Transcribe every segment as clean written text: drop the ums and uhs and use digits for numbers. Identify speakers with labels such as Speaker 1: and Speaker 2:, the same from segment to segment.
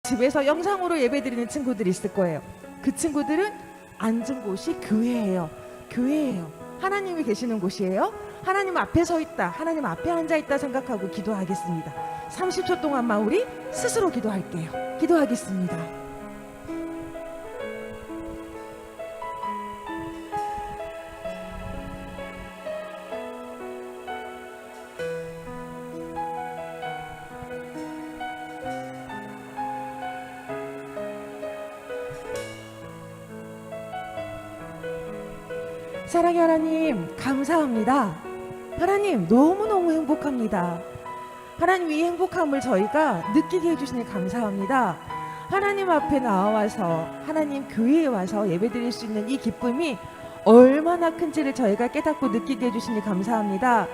Speaker 1: 집에서 영상으로 예배드리는 친구들이 있을 거예요. 그 친구들은 앉은 곳이 교회예요. 교회예요. 하나님이 계시는 곳이에요. 하나님 앞에 서 있다, 하나님 앞에 앉아 있다 생각하고 기도하겠습니다. 30초 동안만 우리 스스로 기도할게요. 기도하겠습니다. 사랑의 하나님, 감사합니다. 하나님, 너무너무 행복합니다. 하나님, 이 행복함을 저희가 느끼게 해주시니 감사합니다. 하나님 앞에 나와서 하나님 교회에 와서 예배드릴 수 있는 이 기쁨이 얼마나 큰지를 저희가 깨닫고 느끼게 해주시니 감사합니다.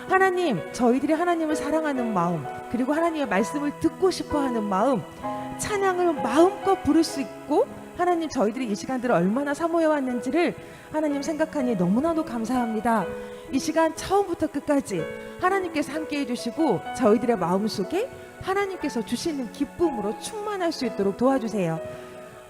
Speaker 1: 하나님, 저희들이 하나님을 사랑하는 마음, 그리고 하나님의 말씀을 듣고 싶어하는 마음, 찬양을 마음껏 부를 수 있고, 하나님 저희들이 이 시간들을 얼마나 사모해왔는지를 하나님 생각하니 너무나도 감사합니다. 이 시간 처음부터 끝까지 하나님께서 함께 해주시고 저희들의 마음속에 하나님께서 주시는 기쁨으로 충만할 수 있도록 도와주세요.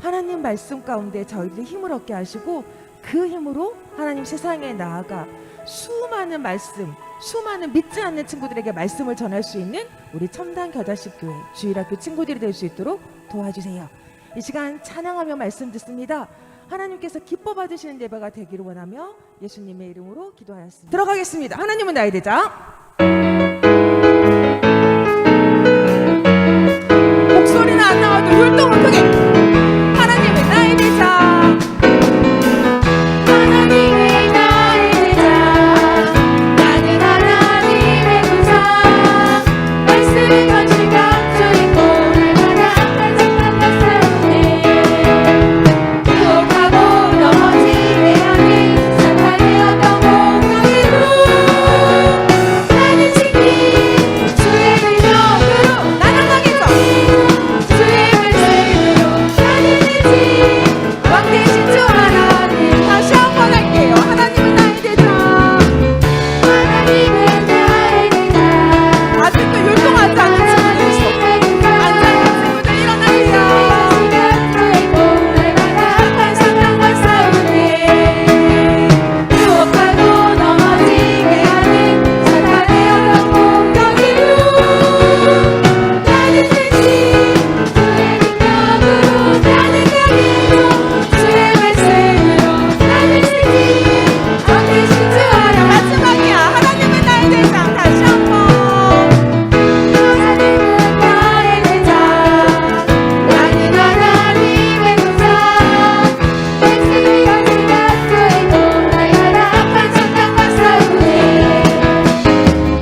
Speaker 1: 하나님 말씀 가운데 저희들이 힘을 얻게 하시고 그 힘으로 하나님 세상에 나아가 수많은 말씀, 수많은 믿지 않는 친구들에게 말씀을 전할 수 있는 우리 첨단 겨자식 교회 주일학교 친구들이 될 수 있도록 도와주세요. 이 시간 찬양하며 말씀 듣습니다. 하나님께서 기뻐 받으시는 예배가 되기를 원하며 예수님의 이름으로 기도하였습니다. 들어가겠습니다. 하나님은 나의 대장. 목소리는 안 나와도 율동은 크게. 하나님은 나의 대장.
Speaker 2: 하나님은 나의 대장. 나는 하나님의 군사. 말씀을 건실 갖추 있고 날마다 한상만 싸우네. 유혹하고 넘어지게 하는 사탄의 어떤 공격에도 나는 지킨 주의 능력으로
Speaker 1: 나는 강해져.
Speaker 2: 주의 말씀으로 나는 되지.
Speaker 1: 왕 대신 주 하나님. 다시 한번 할게요. 하나님은 나의 대장.
Speaker 2: 하나님은 나의 대장.
Speaker 1: 아직도 율동하지 않는 친구들 있어. 앉아있는 친구들 일어나세요.
Speaker 2: 유혹하고 넘어지게 하는 사탄의 어떤 공격에도 나는 되지. 주의 능력으로 나는 강해져. 주의 말씀으로 나는 되지. 왕 대신 주 하나님.
Speaker 1: 마지막이야. 하나님은 나의 대장. 다시 한번.
Speaker 2: 하나님은 나의 대장. 나는 하나님의 군사. 말씀을 가진 갖고 있고 날마다 악한 사탄과 싸우네.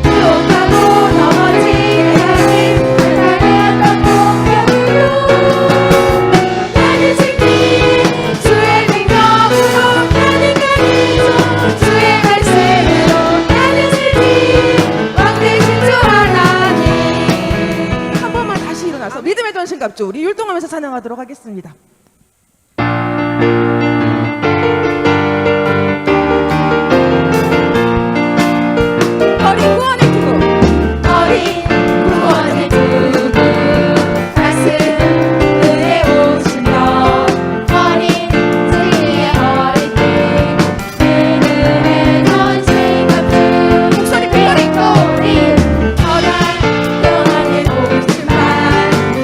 Speaker 2: 유혹하고 넘어지게 하는 사탄의 어떤 공격으로 나는 지킨 주의 능력으로 나는 강해져. 주의 말씀으로 나는 되지. 왕 대신 주 하나님.
Speaker 1: 한 번만 다시 일어나서 믿음의 전신갑주 우리 율동하면서 찬양하도록 하겠습니다. 어린 구원의 기도.
Speaker 2: 어린 구원의 두부 가슴에 오신 것 어린 지의 어린 때 믿음의 전신 값주
Speaker 1: 목소리 크게.
Speaker 2: 꼬리 어란 영안의 오심만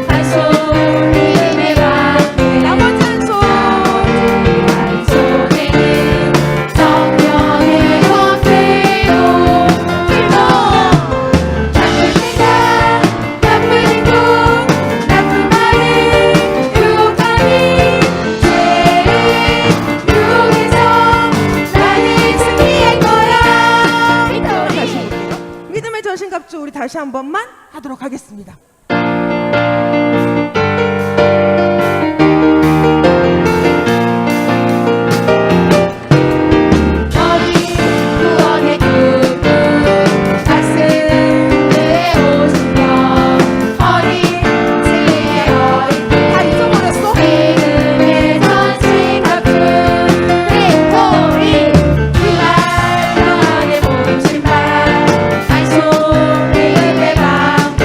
Speaker 2: 한 소리의 방패
Speaker 1: 나머지 한 손.
Speaker 2: 한 손에는 성령의 권세로 들고 나쁠 때가 나쁜 행동 나쁜 말을 유혹하니 죄의 유혹에서 나는 승리할 거야.
Speaker 1: 다시 볼게요. 믿음의 전신갑주 우리 다시 한 번만 하도록 하겠습니다.
Speaker 2: 어린 구원의 두부 가슴에 오신 것 어린 지의 어린
Speaker 1: 다
Speaker 2: 때
Speaker 1: 잊어버렸어?
Speaker 2: 믿음의 전신 값주 victory 그가 영안의 모심판 한 소리의 방패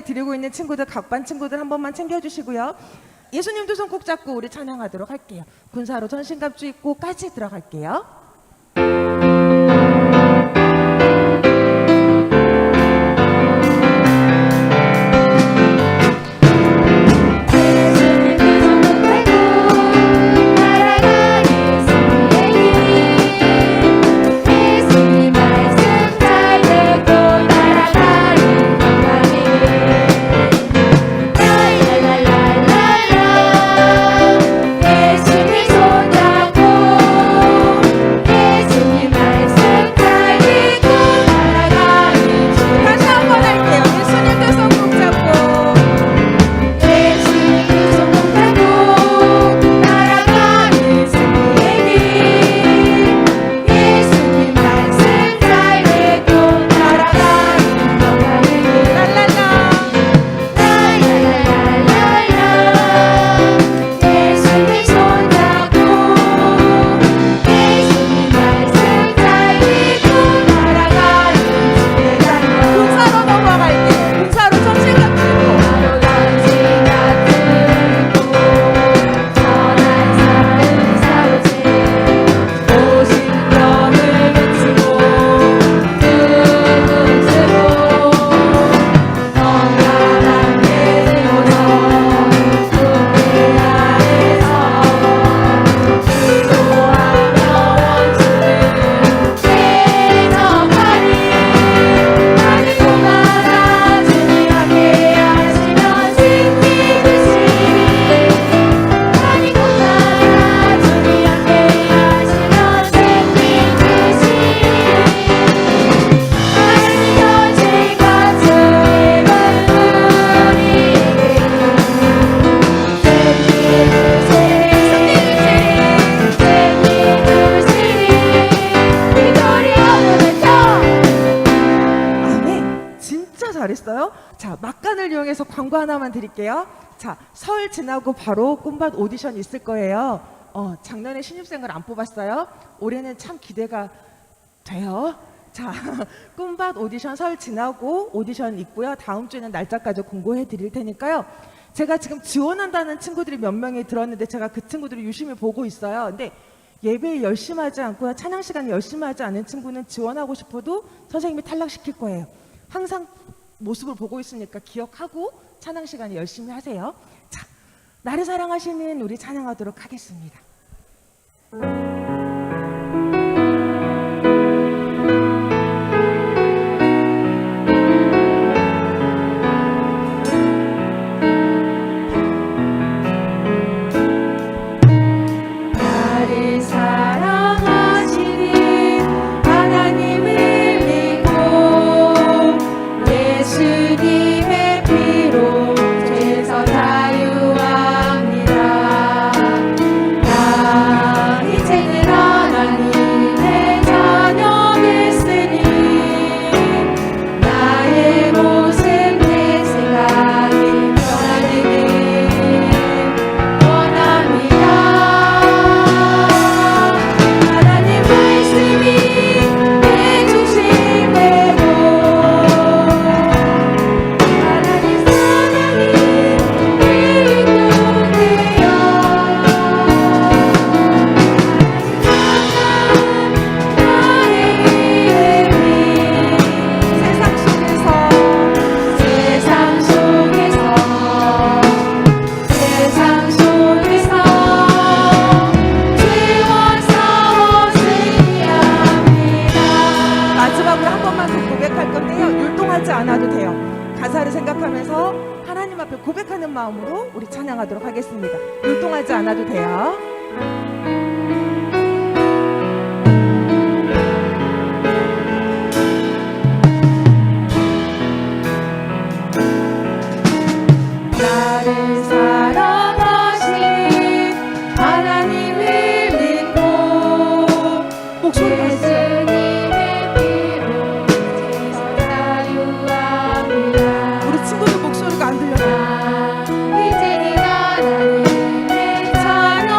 Speaker 1: 예배를 드리고 있는 친구들, 각 반 친구들 한 번만 챙겨주시고요. 예수님도 손 꼭 잡고 우리 찬양하도록 할게요. 군사로 전신갑주 입고 같이 들어갈게요. 잘했어요. 자, 막간을 이용해서 광고 하나만 드릴게요. 자, 설 지나고 바로 꿈밭 오디션 있을 거예요. 작년에 신입생을 안 뽑았어요. 올해는 참 기대가 돼요. 자, 꿈밭 오디션 설 지나고 오디션 있고요. 다음 주에는 날짜까지 공고해 드릴 테니까요. 제가 지금 지원한다는 친구들이 몇 명이 들었는데 제가 그 친구들을 유심히 보고 있어요. 근데 예배에 열심히 하지 않고 찬양 시간에 열심히 하지 않은 친구는 지원하고 싶어도 선생님이 탈락시킬 거예요. 항상 모습을 보고 있으니까 기억하고 찬양 시간에 열심히 하세요. 자, 나를 사랑하시는 우리 찬양하도록 하겠습니다. 가사를 생각하면서 하나님 앞에 고백하는 마음으로 우리 찬양하도록 하겠습니다. 율동하지 않아도 돼요. 나를 사랑하신 하나님을 믿고 목소리가
Speaker 2: 예수님의 피로 죄에서 자유합니다.
Speaker 1: 우리 친구들 목소리가 안 들려요.
Speaker 2: 이제 네가 하나님의 자녀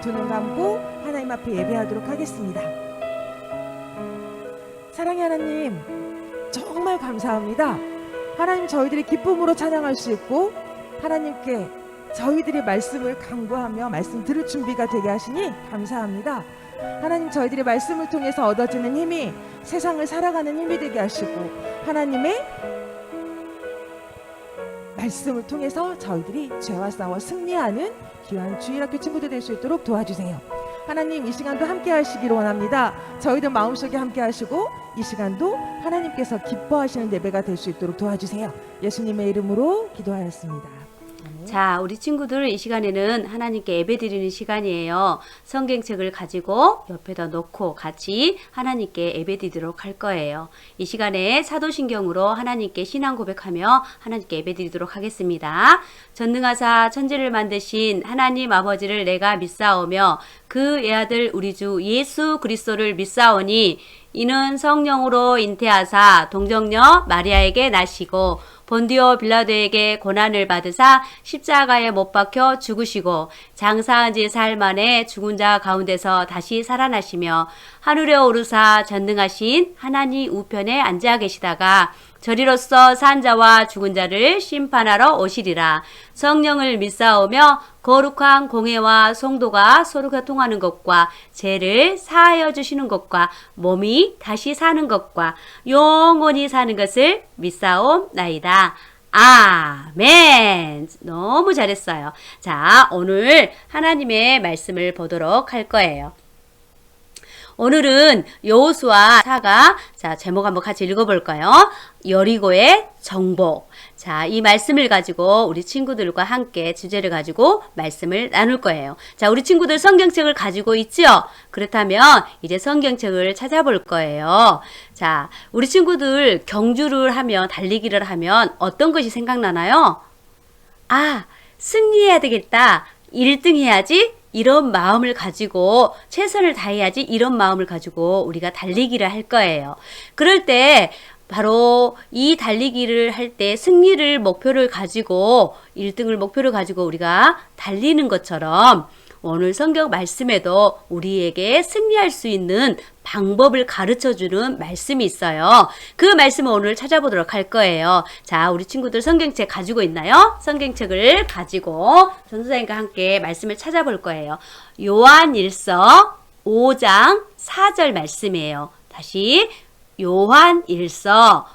Speaker 1: 두 눈 감고 하나님 앞에 예배하도록 하겠습니다. 사랑의 하나님, 정말 감사합니다. 하나님, 저희들이 기쁨으로 찬양할 수 있고 하나님께 저희들의 말씀을 강구하며 말씀 들을 준비가 되게 하시니 감사합니다. 하나님, 저희들의 말씀을 통해서 얻어지는 힘이 세상을 살아가는 힘이 되게 하시고 하나님의 말씀을 통해서 저희들이 죄와 싸워 승리하는 귀한 주일학교 친구들 될 수 있도록 도와주세요. 하나님, 이 시간도 함께 하시기를 원합니다. 저희들 마음속에 함께 하시고 이 시간도 하나님께서 기뻐하시는 예배가 될 수 있도록 도와주세요. 예수님의 이름으로 기도하였습니다.
Speaker 3: 자, 우리 친구들 이 시간에는 하나님께 예배드리는 시간이에요. 성경책을 가지고 옆에다 놓고 같이 하나님께 예배드리도록 할 거예요. 이 시간에 사도신경으로 하나님께 신앙 고백하며 하나님께 예배드리도록 하겠습니다. 전능하사 천지를 만드신 하나님 아버지를 내가 믿사오며 그 외아들 우리 주 예수 그리스도를 믿사오니 이는 성령으로 잉태하사 동정녀 마리아에게 나시고 본디오 빌라도에게 고난을 받으사 십자가에 못 박혀 죽으시고 장사한 지 사흘 만에 죽은 자 가운데서 다시 살아나시며 하늘에 오르사 전능하신 하나님 우편에 앉아 계시다가 저리로서 산 자와 죽은 자를 심판하러 오시리라. 성령을 믿사오며 거룩한 공회와 성도가 서로 교통하는 것과 죄를 사하여 주시는 것과 몸이 다시 사는 것과 영원히 사는 것을 믿사옵나이다. 아멘. 너무 잘했어요. 자, 오늘 하나님의 말씀을 보도록 할 거예요. 오늘은 여호수아 4가 자, 제목 한번 같이 읽어볼까요? 여리고의 정복. 자, 이 말씀을 가지고 우리 친구들과 함께 주제를 가지고 말씀을 나눌 거예요. 자, 우리 친구들 성경책을 가지고 있죠? 그렇다면 이제 성경책을 찾아볼 거예요. 자, 우리 친구들 경주를 하면, 달리기를 하면 어떤 것이 생각나나요? 아, 승리해야 되겠다. 1등 해야지. 이런 마음을 가지고 최선을 다해야지 이런 마음을 가지고 우리가 달리기를 할 거예요. 그럴 때 바로 이 달리기를 할 때 승리를 목표를 가지고 1등을 목표를 가지고 우리가 달리는 것처럼 오늘 성경 말씀에도 우리에게 승리할 수 있는 방법을 가르쳐주는 말씀이 있어요. 그 말씀을 오늘 찾아보도록 할 거예요. 자, 우리 친구들 성경책 가지고 있나요? 성경책을 가지고 전도사님과 함께 말씀을 찾아볼 거예요. 요한일서 5장 4절 말씀이에요. 다시 요한일서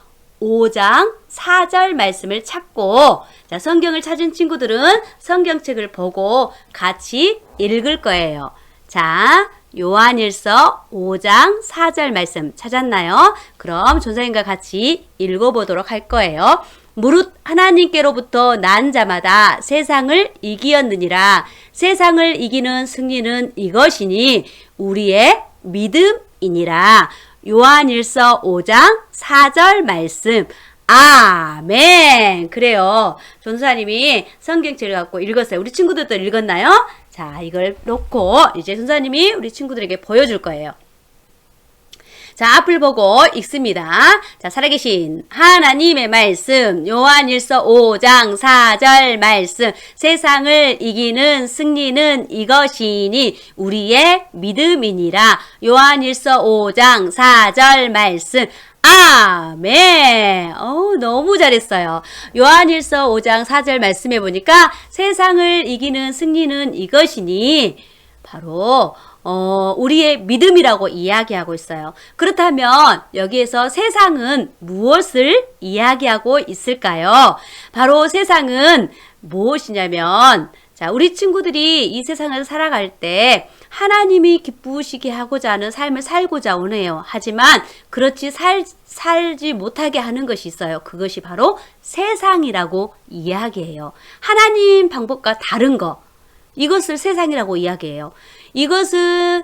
Speaker 3: 5장 4절 말씀을 찾고 자, 성경을 찾은 친구들은 성경책을 보고 같이 읽을 거예요. 자, 요한일서 5장 4절 말씀 찾았나요? 그럼 전사님과 같이 읽어보도록 할 거예요. 무릇 하나님께로부터 난 자마다 세상을 이기었느니라. 세상을 이기는 승리는 이것이니 우리의 믿음이니라. 요한일서 5장 4절 말씀. 아멘. 그래요. 전사님이 성경책을 갖고 읽었어요. 우리 친구들도 읽었나요? 자, 이걸 놓고 이제 전사님이 우리 친구들에게 보여줄 거예요. 자, 앞을 보고 읽습니다. 자, 살아계신 하나님의 말씀, 요한일서 5장 4절 말씀, 세상을 이기는 승리는 이것이니 우리의 믿음이니라. 요한일서 5장 4절 말씀, 아멘. 너무 잘했어요. 요한일서 5장 4절 말씀해 보니까 세상을 이기는 승리는 이것이니 바로 우리의 믿음이라고 이야기하고 있어요. 그렇다면 여기에서 세상은 무엇을 이야기하고 있을까요? 바로 세상은 무엇이냐면 자, 우리 친구들이 이 세상을 살아갈 때 하나님이 기쁘시게 하고자 하는 삶을 살고자 원해요. 하지만 그렇지 살지 못하게 하는 것이 있어요. 그것이 바로 세상이라고 이야기해요. 하나님 방법과 다른 거. 이것을 세상이라고 이야기해요. 이것은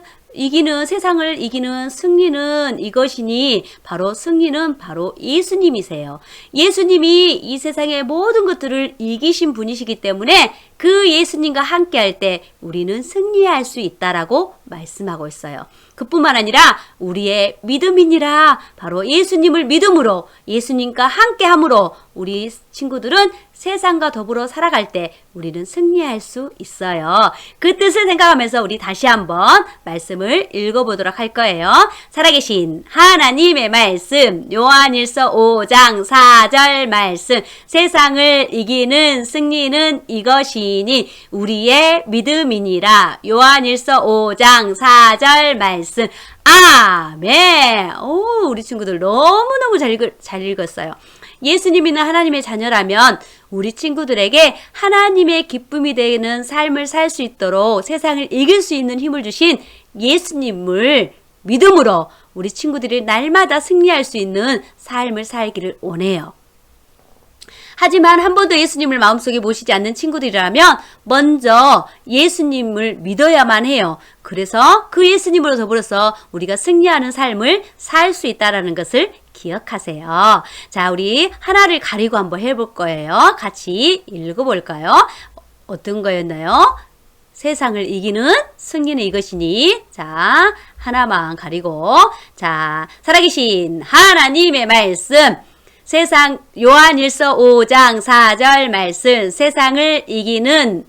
Speaker 3: 세상을 이기는 승리는 이것이니 바로 승리는 바로 예수님이세요. 예수님이 이 세상의 모든 것들을 이기신 분이시기 때문에 그 예수님과 함께 할 때 우리는 승리할 수 있다라고 말씀하고 있어요. 그뿐만 아니라 우리의 믿음이니라, 바로 예수님을 믿음으로 예수님과 함께 함으로 우리 친구들은 세상과 더불어 살아갈 때 우리는 승리할 수 있어요. 그 뜻을 생각하면서 우리 다시 한번 말씀을 읽어보도록 할 거예요. 살아계신 하나님의 말씀, 요한일서 5장 4절 말씀. 세상을 이기는 승리는 이것이니 우리의 믿음이니라. 요한일서 5장 4절 말씀. 아멘. 오, 우리 친구들 너무너무 잘 읽었어요. 예수님이나 하나님의 자녀라면 우리 친구들에게 하나님의 기쁨이 되는 삶을 살 수 있도록 세상을 이길 수 있는 힘을 주신 예수님을 믿음으로 우리 친구들이 날마다 승리할 수 있는 삶을 살기를 원해요. 하지만 한 번도 예수님을 마음속에 모시지 않는 친구들이라면 먼저 예수님을 믿어야만 해요. 그래서 그 예수님으로 더불어서 우리가 승리하는 삶을 살 수 있다는 것을 기억하세요. 자, 우리 하나를 가리고 한번 해볼 거예요. 같이 읽어볼까요? 어떤 거였나요? 세상을 이기는 승리는 이것이니. 자, 하나만 가리고. 자, 살아계신 하나님의 말씀. 세상 요한일서 5장 4절 말씀. 세상을 이기는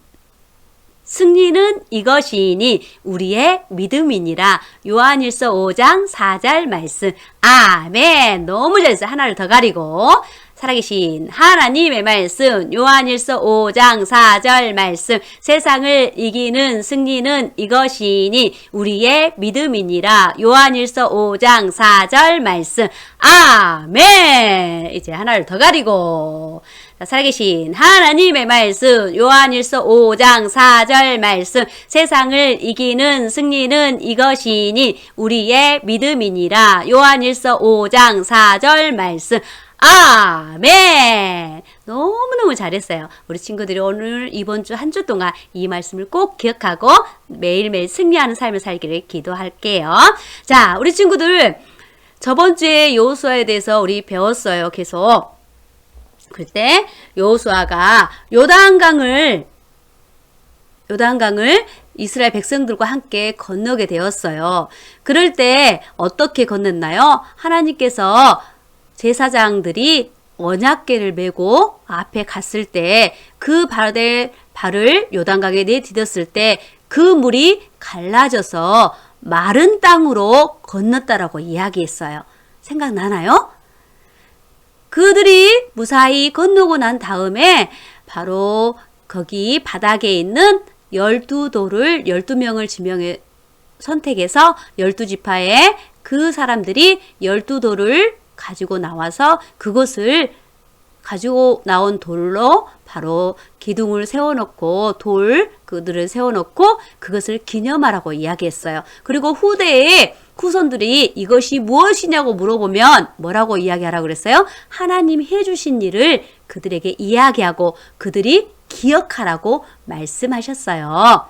Speaker 3: 승리는 이것이니 우리의 믿음이니라. 요한일서 5장 4절 말씀. 아멘. 너무 잘했어요. 하나를 더 가리고. 살아계신 하나님의 말씀. 요한일서 5장 4절 말씀. 세상을 이기는 승리는 이것이니 우리의 믿음이니라. 요한일서 5장 4절 말씀. 아멘. 이제 하나를 더 가리고. 살아계신 하나님의 말씀. 요한일서 5장 4절 말씀. 세상을 이기는 승리는 이것이니 우리의 믿음이니라. 요한일서 5장 4절 말씀. 아멘. 너무너무 잘했어요. 우리 친구들이 오늘 이번 주 한 주 동안 이 말씀을 꼭 기억하고 매일매일 승리하는 삶을 살기를 기도할게요. 자, 우리 친구들 저번 주에 여호수아에 대해서 우리 배웠어요. 계속. 그때 여호수아가 요단강을 이스라엘 백성들과 함께 건너게 되었어요. 그럴 때 어떻게 건넜나요? 하나님께서 제사장들이 언약궤를 메고 앞에 갔을 때 그 발을 요단강에 내디뎠을 때 그 물이 갈라져서 마른 땅으로 건넜다라고 이야기했어요. 생각나나요? 그들이 무사히 건너고 난 다음에 바로 거기 바닥에 있는 12돌을 12명을 지명해 선택해서 12지파에 그 사람들이 12돌을 가지고 나와서 그것을 가지고 나온 돌로 바로 기둥을 세워놓고 그들을 세워놓고 그것을 기념하라고 이야기했어요. 그리고 후대에 후손들이 이것이 무엇이냐고 물어보면 뭐라고 이야기하라고 그랬어요? 하나님이 해주신 일을 그들에게 이야기하고 그들이 기억하라고 말씀하셨어요.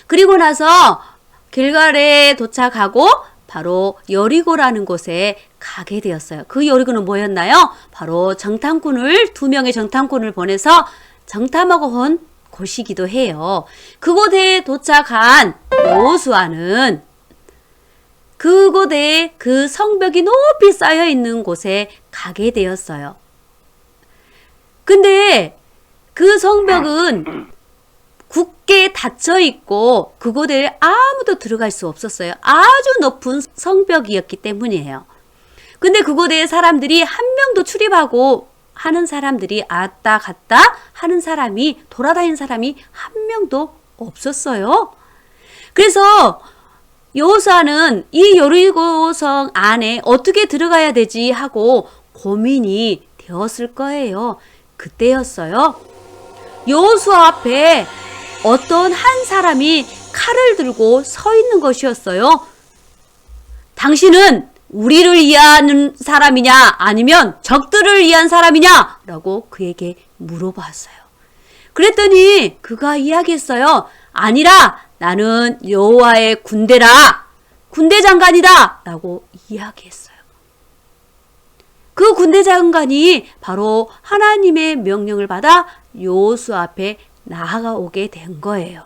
Speaker 3: 그리고 나서 길갈에 도착하고 바로 여리고라는 곳에 가게 되었어요. 그 여리고는 뭐였나요? 바로 2명의 정탐꾼을 보내서 정탐하고 온 곳이기도 해요. 그곳에 도착한 여호수아는 그곳에 그 성벽이 높이 쌓여 있는 곳에 가게 되었어요. 근데 그 성벽은 굳게 닫혀 있고 그곳에 아무도 들어갈 수 없었어요. 아주 높은 성벽이었기 때문이에요. 근데 그곳에 사람들이 한 명도 출입하고 하는 사람들이 왔다 갔다 하는 사람이 돌아다니는 사람이 한 명도 없었어요. 그래서 여호수아는 이 여리고성 안에 어떻게 들어가야 되지 하고 고민이 되었을 거예요. 그때였어요. 여호수아 앞에 어떤 한 사람이 칼을 들고 서 있는 것이었어요. 당신은 우리를 위한 사람이냐 아니면 적들을 위한 사람이냐 라고 그에게 물어봤어요. 그랬더니 그가 이야기했어요. 아니라 나는 여호와의 군대라, 군대 장관이다 라고 이야기했어요. 그 군대 장관이 바로 하나님의 명령을 받아 여호수아 앞에 나아오게 된 거예요.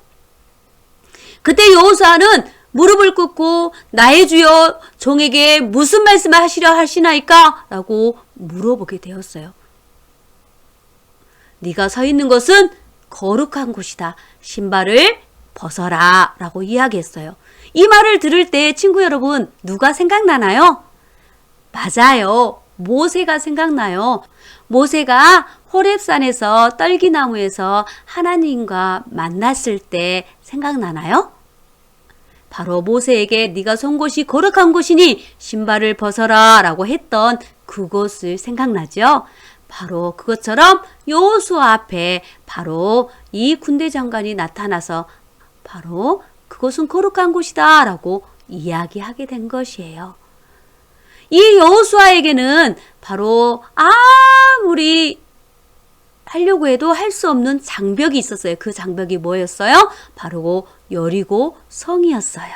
Speaker 3: 그때 여호수아는 무릎을 꿇고 나의 주여 종에게 무슨 말씀을 하시려 하시나이까? 라고 물어보게 되었어요. 네가 서 있는 곳은 거룩한 곳이다. 신발을 벗어라 라고 이야기했어요. 이 말을 들을 때 친구 여러분 누가 생각나나요? 맞아요. 모세가 생각나요. 모세가 호렙산에서 떨기나무에서 하나님과 만났을 때 생각나나요? 바로 모세에게 네가 선 곳이 거룩한 곳이니 신발을 벗어라 라고 했던 그곳을 생각나죠? 바로 그것처럼 여호수아 앞에 바로 이 군대 장관이 나타나서 바로 그곳은 거룩한 곳이다 라고 이야기하게 된 것이에요. 이 여호수아에게는 바로 아무리 하려고 해도 할 수 없는 장벽이 있었어요. 그 장벽이 뭐였어요? 바로 여리고 성이었어요.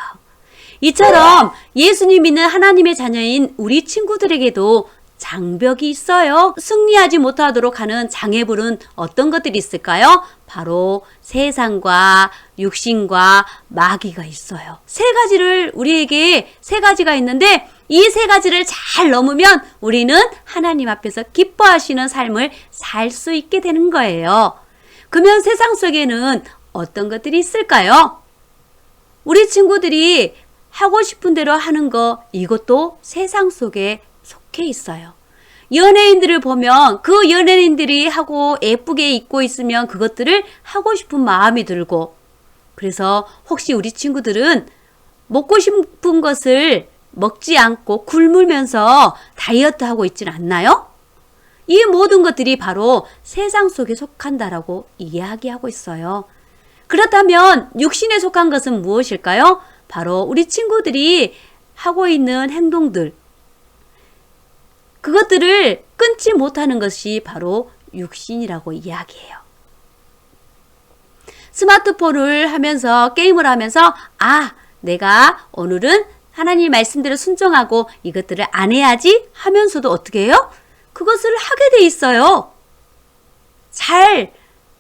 Speaker 3: 이처럼 예수님 믿는 하나님의 자녀인 우리 친구들에게도 장벽이 있어요. 승리하지 못하도록 하는 장애물은 어떤 것들이 있을까요? 바로 세상과 육신과 마귀가 있어요. 우리에게 세 가지가 있는데 이 세 가지를 잘 넘으면 우리는 하나님 앞에서 기뻐하시는 삶을 살 수 있게 되는 거예요. 그러면 세상 속에는 어떤 것들이 있을까요? 우리 친구들이 하고 싶은 대로 하는 거, 이것도 세상 속에 속해 있어요. 연예인들을 보면 그 연예인들이 하고 예쁘게 입고 있으면 그것들을 하고 싶은 마음이 들고, 그래서 혹시 우리 친구들은 먹고 싶은 것을 먹지 않고 굶으면서 다이어트 하고 있지는 않나요? 이 모든 것들이 바로 세상 속에 속한다라고 이야기하고 있어요. 그렇다면 육신에 속한 것은 무엇일까요? 바로 우리 친구들이 하고 있는 행동들, 그것들을 끊지 못하는 것이 바로 육신이라고 이야기해요. 스마트폰을 하면서 게임을 하면서 내가 오늘은 하나님 말씀대로 순종하고 이것들을 안 해야지 하면서도 어떻게 해요? 그것을 하게 돼 있어요.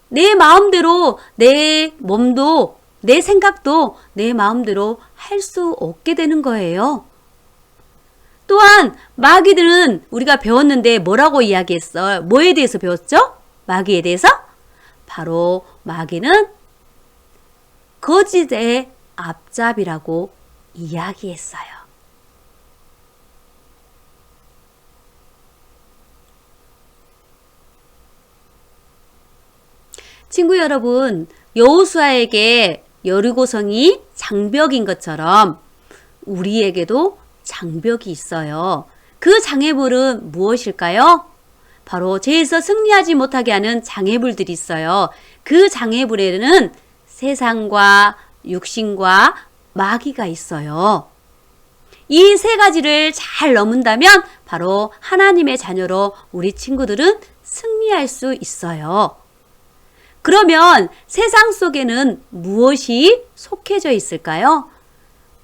Speaker 3: 내 마음대로 내 몸도 내 생각도 내 마음대로 할 수 없게 되는 거예요. 또한 마귀들은 우리가 배웠는데 뭐라고 이야기했어요? 뭐에 대해서 배웠죠? 마귀에 대해서? 바로 마귀는 거짓의 앞잡이라고 이야기했어요. 친구 여러분, 여호수아에게 여리고성이 장벽인 것처럼 우리에게도 장벽이 있어요. 그 장애물은 무엇일까요? 바로 죄에서 승리하지 못하게 하는 장애물들이 있어요. 그 장애물에는 세상과 육신과 마귀가 있어요. 이 세 가지를 잘 넘은다면 바로 하나님의 자녀로 우리 친구들은 승리할 수 있어요. 그러면 세상 속에는 무엇이 속해져 있을까요?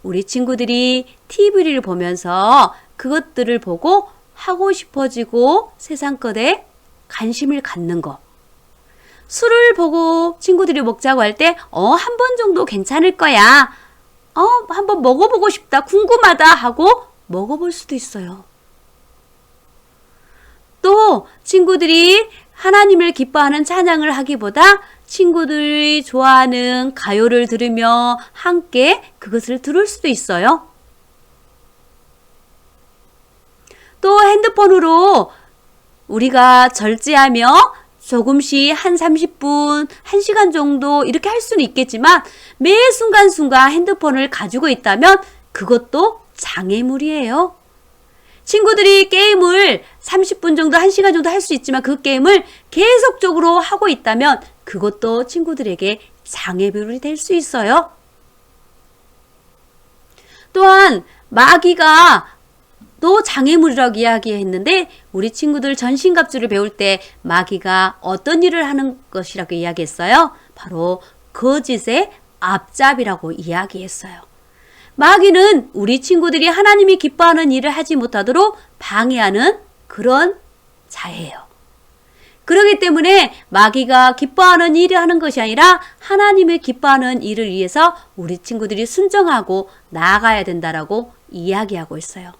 Speaker 3: 우리 친구들이 TV를 보면서 그것들을 보고 하고 싶어지고 세상 것에 관심을 갖는 거. 술을 보고 친구들이 먹자고 할 때 한 번 정도 괜찮을 거야. 한번 먹어보고 싶다, 궁금하다 하고 먹어볼 수도 있어요. 또 친구들이 하나님을 기뻐하는 찬양을 하기보다 친구들이 좋아하는 가요를 들으며 함께 그것을 들을 수도 있어요. 또 핸드폰으로 우리가 절제하며 조금씩 한 30분, 1시간 정도 이렇게 할 수는 있겠지만 매 순간순간 핸드폰을 가지고 있다면 그것도 장애물이에요. 친구들이 게임을 30분 정도, 1시간 정도 할 수 있지만 그 게임을 계속적으로 하고 있다면 그것도 친구들에게 장애물이 될 수 있어요. 또한 마귀가 또 장애물이라고 이야기했는데 우리 친구들 전신갑주를 배울 때 마귀가 어떤 일을 하는 것이라고 이야기했어요? 바로 거짓의 앞잡이라고 이야기했어요. 마귀는 우리 친구들이 하나님이 기뻐하는 일을 하지 못하도록 방해하는 그런 자예요. 그렇기 때문에 마귀가 기뻐하는 일을 하는 것이 아니라 하나님의 기뻐하는 일을 위해서 우리 친구들이 순종하고 나아가야 된다라고 이야기하고 있어요.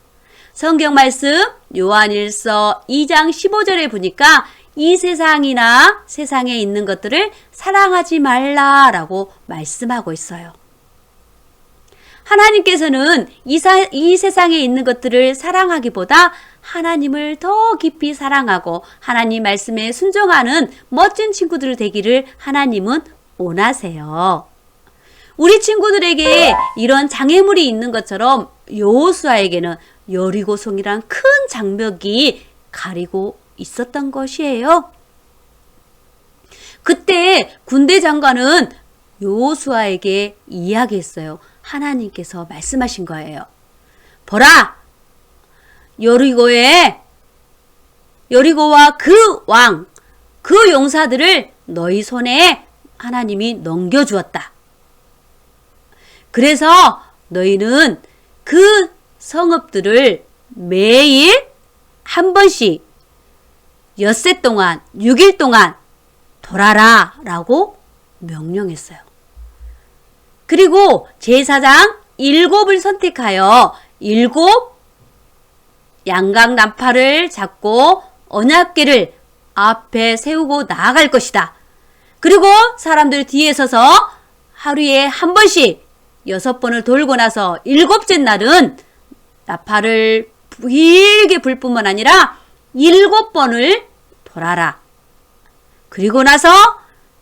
Speaker 3: 성경 말씀 요한일서 2장 15절에 보니까 이 세상이나 세상에 있는 것들을 사랑하지 말라라고 말씀하고 있어요. 하나님께서는 이 세상에 있는 것들을 사랑하기보다 하나님을 더 깊이 사랑하고 하나님 말씀에 순종하는 멋진 친구들 되기를 하나님은 원하세요. 우리 친구들에게 이런 장애물이 있는 것처럼 여호수아에게는 여리고성이란 큰 장벽이 가리고 있었던 것이에요. 그때 군대 장관은 여호수아에게 이야기했어요. 하나님께서 말씀하신 거예요. 보라! 여리고와 그 왕, 그 용사들을 너희 손에 하나님이 넘겨주었다. 그래서 너희는 그 성읍들을 매일 한 번씩 엿새 동안, 6일 동안 돌아라 라고 명령했어요. 그리고 제사장 7을 선택하여 7 양각 나팔을 잡고 언약궤를 앞에 세우고 나아갈 것이다. 그리고 사람들 뒤에 서서 하루에 한 번씩 6번을 돌고 나서 7째 날은 나팔을 길게 불 뿐만 아니라 7번을 돌아라. 그리고 나서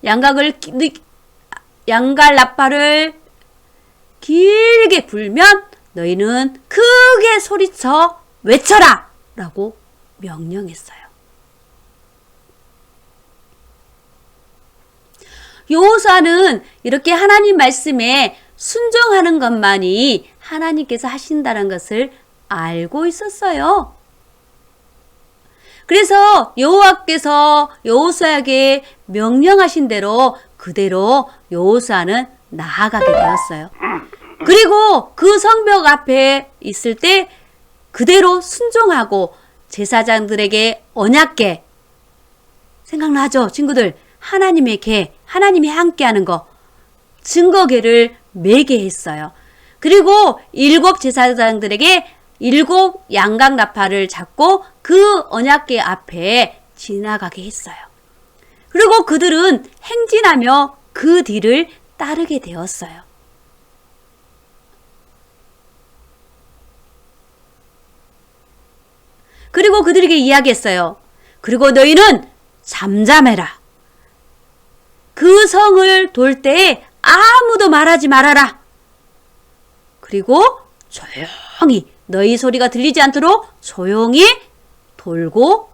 Speaker 3: 양각 나팔을 길게 불면 너희는 크게 소리쳐 외쳐라! 라고 명령했어요. 여호수아는 이렇게 하나님 말씀에 순종하는 것만이 하나님께서 하신다는 것을 알고 있었어요. 그래서 여호와께서 여호수아에게 명령하신 대로 그대로 여호수아는 나아가게 되었어요. 그리고 그 성벽 앞에 있을 때 그대로 순종하고 제사장들에게 언약궤, 생각나죠 친구들? 하나님의 궤, 하나님이 함께하는 거, 증거궤를 매게 했어요. 그리고 7 제사장들에게 7 양각 나팔을 잡고 그 언약궤 앞에 지나가게 했어요. 그리고 그들은 행진하며 그 뒤를 따르게 되었어요. 그리고 그들에게 이야기했어요. 그리고 너희는 잠잠해라. 그 성을 돌 때에 아무도 말하지 말아라. 그리고 조용히 너희 소리가 들리지 않도록 조용히 돌고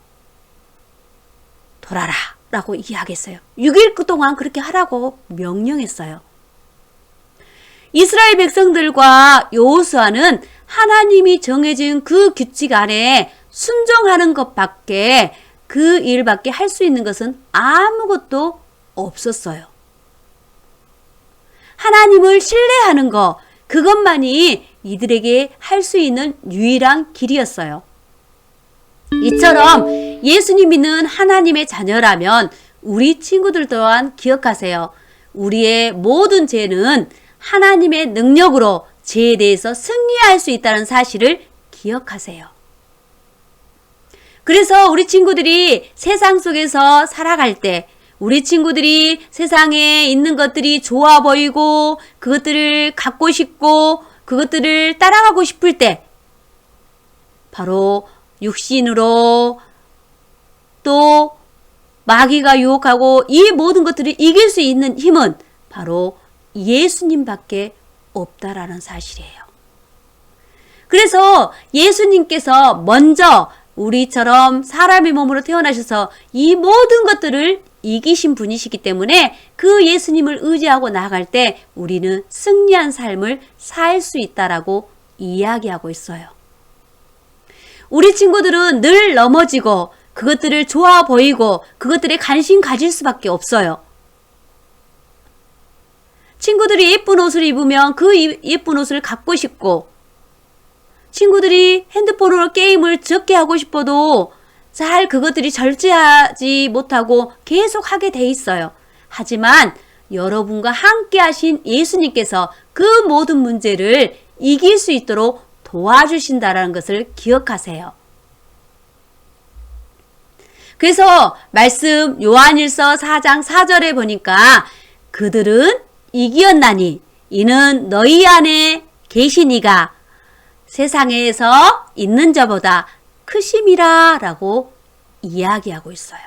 Speaker 3: 돌아라 라고 이야기했어요. 6일 동안 그렇게 하라고 명령했어요. 이스라엘 백성들과 여호수아는 하나님이 정해진 그 규칙 안에 순종하는 것밖에 그 일밖에 할 수 있는 것은 아무것도 없었어요. 하나님을 신뢰하는 것, 그것만이 이들에게 할 수 있는 유일한 길이었어요. 이처럼 예수님 믿는 하나님의 자녀라면 우리 친구들 또한 기억하세요. 우리의 모든 죄는 하나님의 능력으로 죄에 대해서 승리할 수 있다는 사실을 기억하세요. 그래서 우리 친구들이 세상 속에서 살아갈 때 우리 친구들이 세상에 있는 것들이 좋아 보이고 그것들을 갖고 싶고 그것들을 따라가고 싶을 때 바로 육신으로 또 마귀가 유혹하고 이 모든 것들을 이길 수 있는 힘은 바로 예수님밖에 없다라는 사실이에요. 그래서 예수님께서 먼저 우리처럼 사람의 몸으로 태어나셔서 이 모든 것들을 이기신 분이시기 때문에 그 예수님을 의지하고 나아갈 때 우리는 승리한 삶을 살 수 있다라고 이야기하고 있어요. 우리 친구들은 늘 넘어지고 그것들을 좋아 보이고 그것들에 관심 가질 수밖에 없어요. 친구들이 예쁜 옷을 입으면 그 예쁜 옷을 갖고 싶고, 친구들이 핸드폰으로 게임을 적게 하고 싶어도 잘 그것들이 절제하지 못하고 계속 하게 돼 있어요. 하지만 여러분과 함께 하신 예수님께서 그 모든 문제를 이길 수 있도록 도와주신다라는 것을 기억하세요. 그래서 말씀 요한일서 4장 4절에 보니까 그들은 이기었나니 이는 너희 안에 계신 이가 세상에서 있는 자보다 크심이라 라고 이야기하고 있어요.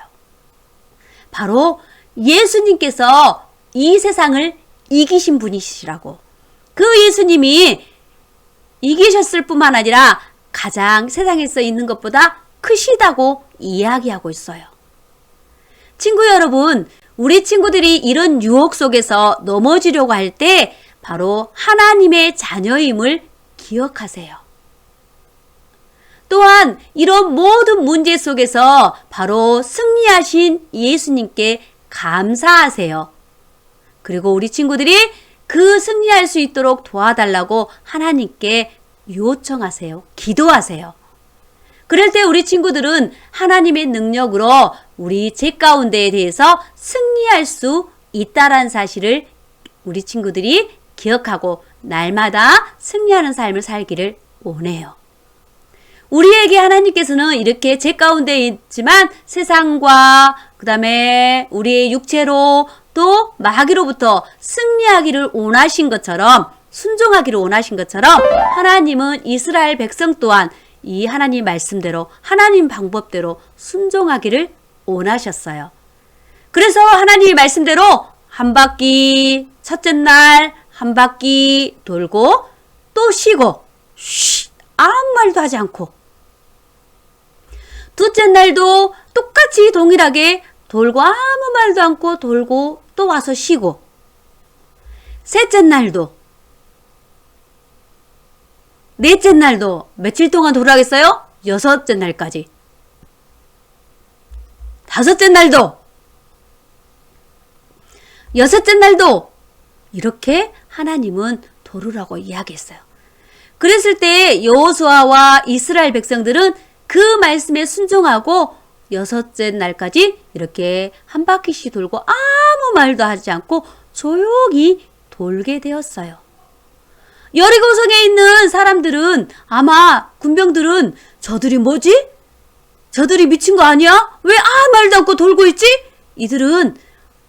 Speaker 3: 바로 예수님께서 이 세상을 이기신 분이시라고. 그 예수님이 이기셨을 뿐만 아니라 가장 세상에서 있는 것보다 크시다고 이야기하고 있어요. 친구 여러분, 우리 친구들이 이런 유혹 속에서 넘어지려고 할 때 바로 하나님의 자녀임을 기억하세요. 또한 이런 모든 문제 속에서 바로 승리하신 예수님께 감사하세요. 그리고 우리 친구들이 그 승리할 수 있도록 도와달라고 하나님께 요청하세요. 기도하세요. 그럴 때 우리 친구들은 하나님의 능력으로 우리 죄 가운데에 대해서 승리할 수 있다라는 사실을 우리 친구들이 기억하고 날마다 승리하는 삶을 살기를 원해요. 우리에게 하나님께서는 이렇게 죄 가운데 있지만 세상과 그 다음에 우리의 육체로 또 마귀로부터 승리하기를 원하신 것처럼, 순종하기를 원하신 것처럼 하나님은 이스라엘 백성 또한 이 하나님 말씀대로 하나님 방법대로 순종하기를 원하셨어요. 그래서 하나님의 말씀대로 한 바퀴 첫째 날 한 바퀴 돌고 또 쉬고 아무 말도 하지 않고, 둘째 날도 똑같이 동일하게 돌고 아무 말도 않고 돌고 또 와서 쉬고, 셋째 날도, 넷째 날도 며칠 동안 돌아가겠어요? 여섯째 날까지. 다섯째 날도, 여섯째 날도 이렇게 하나님은 도르라고 이야기했어요. 그랬을 때 여호수아와 이스라엘 백성들은 그 말씀에 순종하고 여섯째 날까지 이렇게 한 바퀴씩 돌고 아무 말도 하지 않고 조용히 돌게 되었어요. 여리고성에 있는 사람들은 아마 군병들은 저들이 뭐지? 저들이 미친 거 아니야? 왜 아무 말도 않고 돌고 있지? 이들은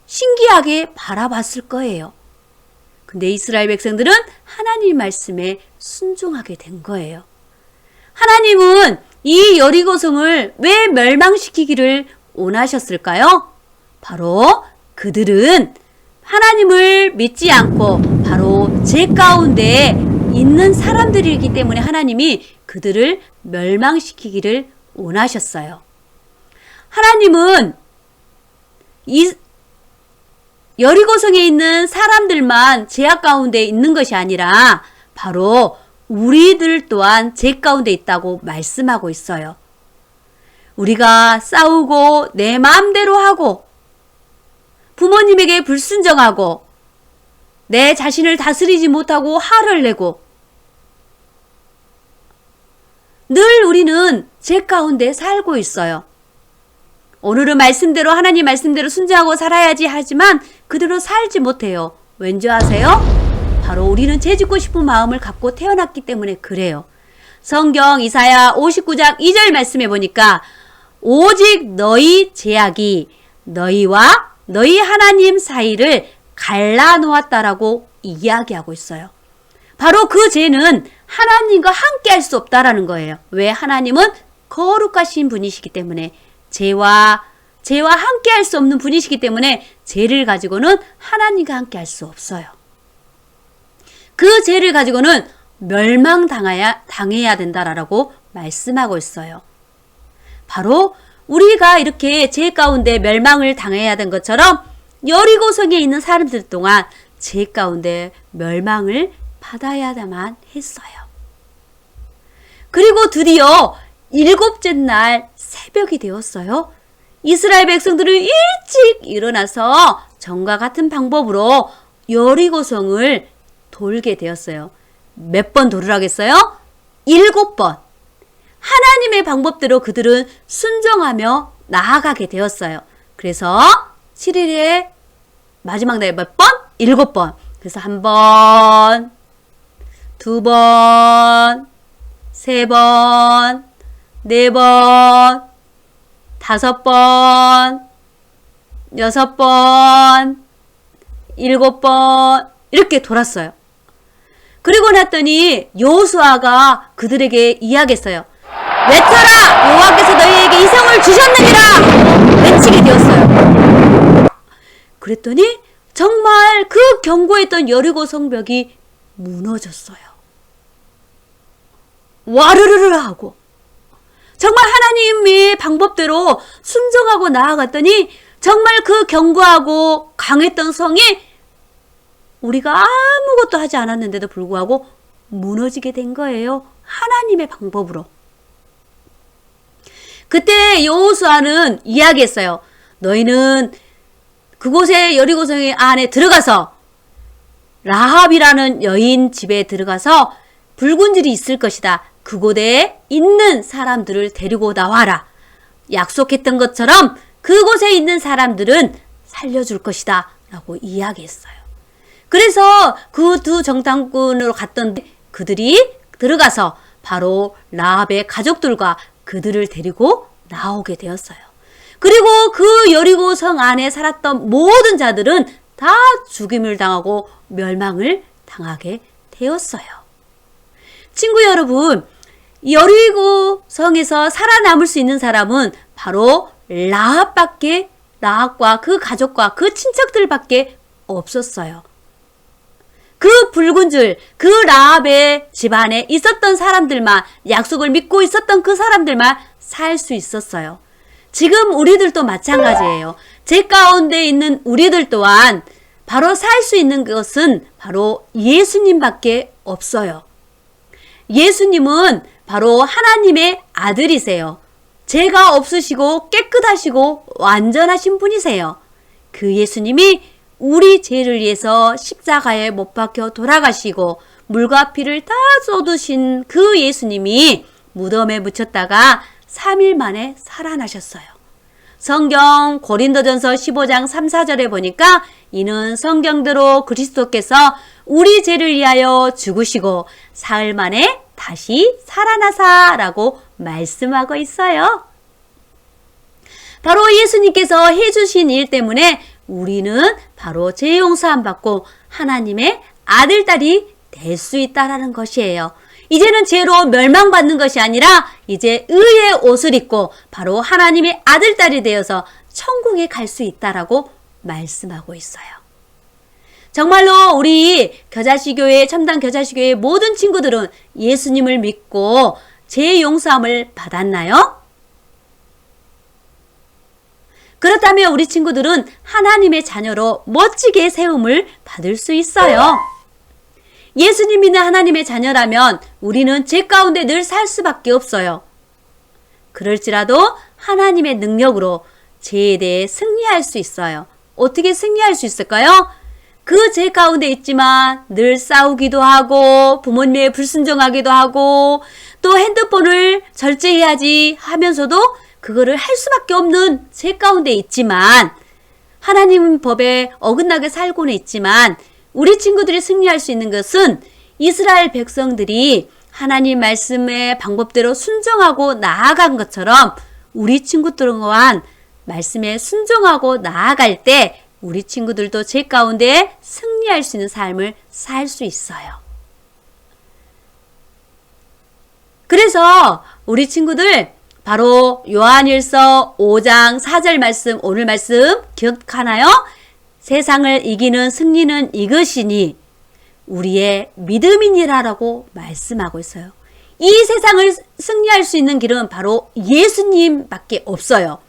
Speaker 3: 신기하게 바라봤을 거예요. 근데 이스라엘 백성들은 하나님 말씀에 순종하게 된 거예요. 하나님은 이 여리고성을 왜 멸망시키기를 원하셨을까요? 바로 그들은 하나님을 믿지 않고 바로 죄 가운데 있는 사람들이기 때문에 하나님이 그들을 멸망시키기를 원하셨어요. 하나님은 이 여리고성에 있는 사람들만 죄악 가운데 있는 것이 아니라 바로 우리들 또한 죄 가운데 있다고 말씀하고 있어요. 우리가 싸우고 내 마음대로 하고 부모님에게 불순종하고 내 자신을 다스리지 못하고 화를 내고 늘 우리는 죄 가운데 살고 있어요. 오늘은 말씀대로 하나님 말씀대로 순종하고 살아야지 하지만 그대로 살지 못해요. 왠지 아세요? 바로 우리는 죄짓고 싶은 마음을 갖고 태어났기 때문에 그래요. 성경 이사야 59장 2절 말씀에 보니까 오직 너희 죄악이 너희와 너희 하나님 사이를 갈라놓았다라고 이야기하고 있어요. 바로 그 죄는 하나님과 함께 할 수 없다라는 거예요. 왜? 하나님은 거룩하신 분이시기 때문에 죄와 함께 할 수 없는 분이시기 때문에 죄를 가지고는 하나님과 함께 할 수 없어요. 그 죄를 가지고는 멸망당해야 된다라고 말씀하고 있어요. 바로 우리가 이렇게 죄 가운데 멸망을 당해야 된 것처럼 여리고성에 있는 사람들 동안 죄 가운데 멸망을 받아야만 했어요. 그리고 드디어 일곱째 날 새벽이 되었어요. 이스라엘 백성들은 일찍 일어나서 전과 같은 방법으로 여리고성을 돌게 되었어요. 몇 번 돌으라겠어요? 7번. 하나님의 방법대로 그들은 순종하며 나아가게 되었어요. 그래서 7일에 마지막 날 몇 번? 7번. 그래서 1번, 2번, 3번, 4번, 5번, 6번, 7번 이렇게 돌았어요. 그리고 났더니 여호수아가 그들에게 이야기했어요. 외쳐라! 여호와께서 너희에게 이 성을 주셨느니라! 외치게 되었어요. 그랬더니 정말 그 견고했던 여리고 성벽이 무너졌어요. 와르르르 하고 정말 하나님의 방법대로 순종하고 나아갔더니 정말 그 견고하고 강했던 성이 우리가 아무것도 하지 않았는데도 불구하고 무너지게 된 거예요. 하나님의 방법으로. 그때 여호수아는 이야기했어요. 너희는 그곳에 여리고성 안에 들어가서 라합이라는 여인 집에 들어가서 붉은줄이 있을 것이다. 그곳에 있는 사람들을 데리고 나와라. 약속했던 것처럼 그곳에 있는 사람들은 살려줄 것이다. 라고 이야기했어요. 그래서 그 두 정탐꾼으로 갔던 그들이 들어가서 바로 라합의 가족들과 그들을 데리고 나오게 되었어요. 그리고 그 여리고 성 안에 살았던 모든 자들은 다 죽임을 당하고 멸망을 당하게 되었어요. 친구 여러분, 여리고 성에서 살아남을 수 있는 사람은 바로 라합과 그 가족과 그 친척들밖에 없었어요. 그 붉은 줄, 그 라합의 집안에 있었던 사람들만, 약속을 믿고 있었던 그 사람들만 살 수 있었어요. 지금 우리들도 마찬가지예요. 제 가운데 있는 우리들 또한 바로 살 수 있는 것은 바로 예수님밖에 없어요. 예수님은 바로 하나님의 아들이세요. 죄가 없으시고 깨끗하시고 완전하신 분이세요. 그 예수님이 우리 죄를 위해서 십자가에 못 박혀 돌아가시고 물과 피를 다 쏟으신 그 예수님이 무덤에 묻혔다가 3일 만에 살아나셨어요. 성경 고린도전서 15장 3, 4절에 보니까 이는 성경대로 그리스도께서 우리 죄를 위하여 죽으시고 사흘 만에 다시 살아나사라고 말씀하고 있어요. 바로 예수님께서 해주신 일 때문에 우리는 바로 죄 용서함 받고 하나님의 아들, 딸이 될 수 있다라는 것이에요. 이제는 죄로 멸망받는 것이 아니라 이제 의의 옷을 입고 바로 하나님의 아들, 딸이 되어서 천국에 갈 수 있다라고 말씀하고 있어요. 정말로 우리 겨자씨교회, 첨단 겨자씨교회 모든 친구들은 예수님을 믿고 죄 용서함을 받았나요? 그렇다면 우리 친구들은 하나님의 자녀로 멋지게 세움을 받을 수 있어요. 예수님 믿는 하나님의 자녀라면 우리는 죄 가운데 늘 살 수밖에 없어요. 그럴지라도 하나님의 능력으로 죄에 대해 승리할 수 있어요. 어떻게 승리할 수 있을까요? 그 죄 가운데 있지만 늘 싸우기도 하고 부모님에 불순종하기도 하고 또 핸드폰을 절제해야지 하면서도 그거를 할 수밖에 없는 죄 가운데 있지만 하나님 법에 어긋나게 살고는 있지만 우리 친구들이 승리할 수 있는 것은 이스라엘 백성들이 하나님 말씀의 방법대로 순종하고 나아간 것처럼 우리 친구들 또한 말씀에 순종하고 나아갈 때 우리 친구들도 죄 가운데 승리할 수 있는 삶을 살 수 있어요. 그래서 우리 친구들 바로 요한일서 5장 4절 말씀, 오늘 말씀 기억하나요? 세상을 이기는 승리는 이것이니 우리의 믿음이니라라고 말씀하고 있어요. 이 세상을 승리할 수 있는 길은 바로 예수님밖에 없어요.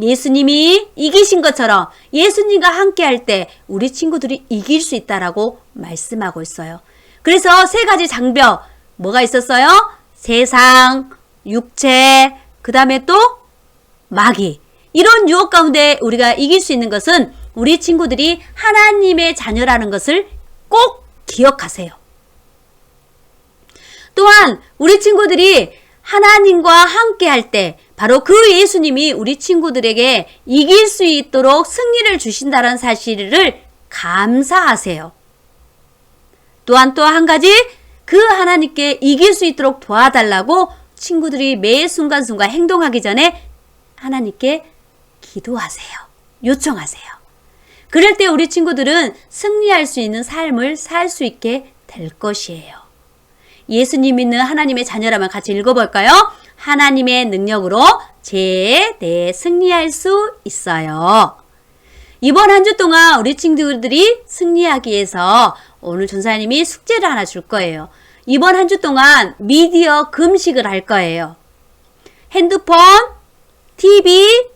Speaker 3: 예수님이 이기신 것처럼 예수님과 함께 할 때 우리 친구들이 이길 수 있다라고 말씀하고 있어요. 그래서 세 가지 장벽, 뭐가 있었어요? 세상, 육체, 그 다음에 또 마귀. 이런 유혹 가운데 우리가 이길 수 있는 것은 우리 친구들이 하나님의 자녀라는 것을 꼭 기억하세요. 또한 우리 친구들이 하나님과 함께 할 때 바로 그 예수님이 우리 친구들에게 이길 수 있도록 승리를 주신다는 사실을 감사하세요. 또한 또 한 가지, 그 하나님께 이길 수 있도록 도와달라고 친구들이 매 순간순간 행동하기 전에 하나님께 기도하세요. 요청하세요. 그럴 때 우리 친구들은 승리할 수 있는 삶을 살 수 있게 될 것이에요. 예수님 믿는 하나님의 자녀라면 같이 읽어볼까요? 하나님의 능력으로 죄에 대해 승리할 수 있어요. 이번 한 주 동안 우리 친구들이 승리하기 위해서 오늘 전사님이 숙제를 하나 줄 거예요. 이번 한 주 동안 미디어 금식을 할 거예요. 핸드폰, TV,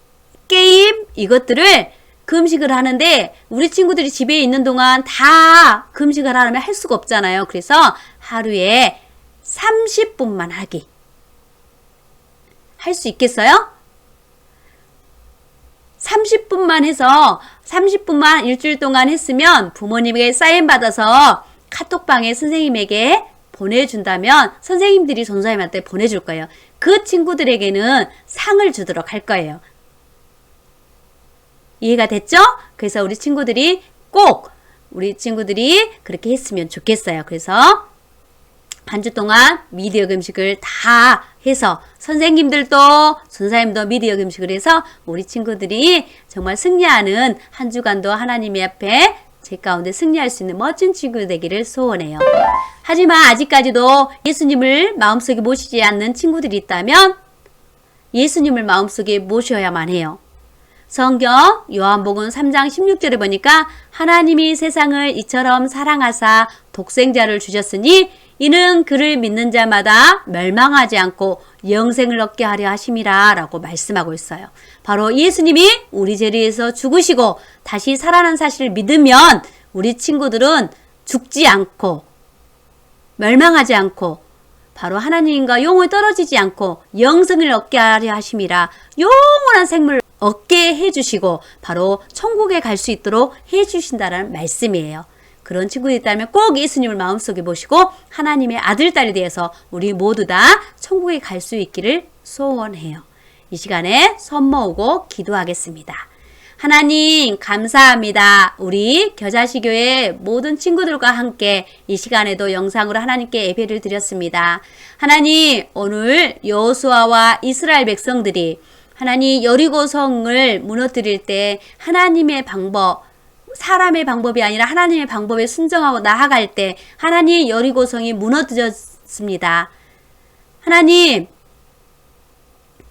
Speaker 3: 게임 이것들을 금식을 하는데 우리 친구들이 집에 있는 동안 다 금식을 하려면 할 수가 없잖아요. 그래서 하루에 30분만 하기. 할 수 있겠어요? 30분만 해서 30분만 일주일 동안 했으면 부모님에게 사인 받아서 카톡방에 선생님에게 보내준다면 선생님들이 전사님한테 보내줄 거예요. 그 친구들에게는 상을 주도록 할 거예요. 이해가 됐죠? 그래서 우리 친구들이 그렇게 했으면 좋겠어요. 그래서 한 주 동안 미디어 금식을 다 해서 선생님들도 전사님도 미디어 금식을 해서 우리 친구들이 정말 승리하는 한 주간도 하나님의 앞에 제 가운데 승리할 수 있는 멋진 친구 되기를 소원해요. 하지만 아직까지도 예수님을 마음속에 모시지 않는 친구들이 있다면 예수님을 마음속에 모셔야만 해요. 성경 요한복음 3장 16절에 보니까 하나님이 세상을 이처럼 사랑하사 독생자를 주셨으니 이는 그를 믿는 자마다 멸망하지 않고 영생을 얻게 하려 하심이라 라고 말씀하고 있어요. 바로 예수님이 우리 죄를 위해서 죽으시고 다시 살아난 사실을 믿으면 우리 친구들은 죽지 않고 멸망하지 않고 바로 하나님과 영원히 떨어지지 않고 영생을 얻게 하려 하심이라 영원한 생명을 얻게 해주시고 바로 천국에 갈 수 있도록 해주신다는 말씀이에요. 그런 친구들이 있다면 꼭 예수님을 마음속에 모시고 하나님의 아들, 딸이 되어서 우리 모두 다 천국에 갈 수 있기를 소원해요. 이 시간에 손 모으고 기도하겠습니다. 하나님 감사합니다. 우리 겨자시교회 모든 친구들과 함께 이 시간에도 영상으로 하나님께 예배를 드렸습니다. 하나님 오늘 여호수아와 이스라엘 백성들이 하나님 여리고성을 무너뜨릴 때 하나님의 방법 사람의 방법이 아니라 하나님의 방법에 순종하고 나아갈 때 하나님 여리고성이 무너뜨렸습니다. 하나님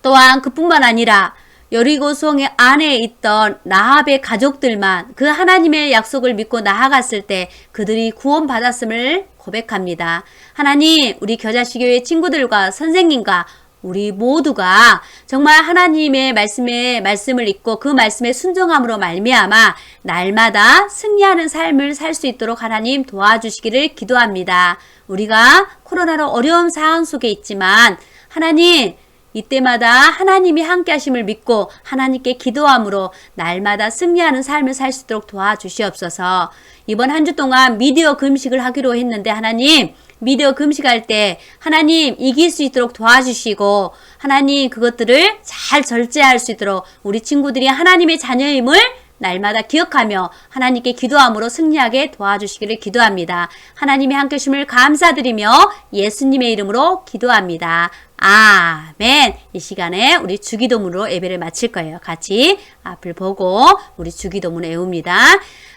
Speaker 3: 또한 그뿐만 아니라 여리고성 안에 있던 라합의 가족들만 그 하나님의 약속을 믿고 나아갔을 때 그들이 구원받았음을 고백합니다. 하나님 우리 겨자시교회 친구들과 선생님과 우리 모두가 정말 하나님의 말씀을 읽고 그 말씀에 순종함으로 말미암아 날마다 승리하는 삶을 살 수 있도록 하나님 도와주시기를 기도합니다. 우리가 코로나로 어려운 상황 속에 있지만 하나님 이때마다 하나님이 함께 하심을 믿고 하나님께 기도함으로 날마다 승리하는 삶을 살 수 있도록 도와주시옵소서. 이번 한 주 동안 미디어 금식을 하기로 했는데 하나님 미디어 금식할 때 하나님 이길 수 있도록 도와주시고 하나님 그것들을 잘 절제할 수 있도록 우리 친구들이 하나님의 자녀임을 날마다 기억하며 하나님께 기도함으로 승리하게 도와주시기를 기도합니다. 하나님의 함께 하심을 감사드리며 예수님의 이름으로 기도합니다. 아멘. 이 시간에 우리 주기도문으로 예배를 마칠 거예요. 같이 앞을 보고 우리 주기도문 외웁니다.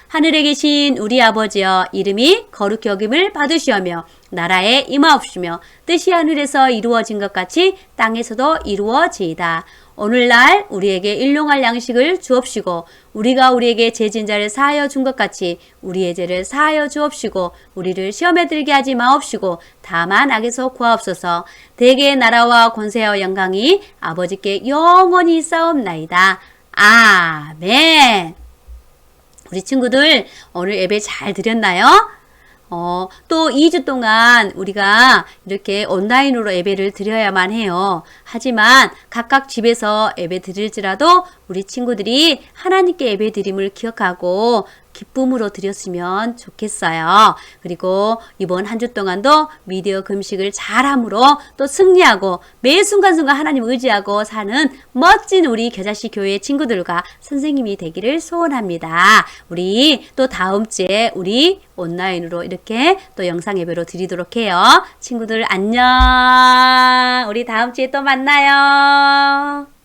Speaker 3: 하늘에 계신 우리 아버지여 이름이 거룩히 여김을 받으시오며 나라에 임하옵시며 뜻이 하늘에서 이루어진 것 같이 땅에서도 이루어지이다. 오늘날 우리에게 일용할 양식을 주옵시고 우리가 우리에게 죄진 자를 사하여 준 것 같이 우리의 죄를 사하여 주옵시고 우리를 시험에 들게 하지 마옵시고 다만 악에서 구하옵소서. 대개의 나라와 권세와 영광이 아버지께 영원히 있사옵나이다. 아멘. 우리 친구들 오늘 예배 잘 드렸나요? 또 2주 동안 우리가 이렇게 온라인으로 예배를 드려야만 해요. 하지만 각각 집에서 예배 드릴지라도 우리 친구들이 하나님께 예배 드림을 기억하고 기쁨으로 드렸으면 좋겠어요. 그리고 이번 한 주 동안도 미디어 금식을 잘함으로 또 승리하고 매 순간순간 하나님 의지하고 사는 멋진 우리 겨자씨 교회 친구들과 선생님이 되기를 소원합니다. 우리 또 다음 주에 우리 온라인으로 이렇게 또 영상 예배로 드리도록 해요. 친구들 안녕. 우리 다음 주에 또 만나요.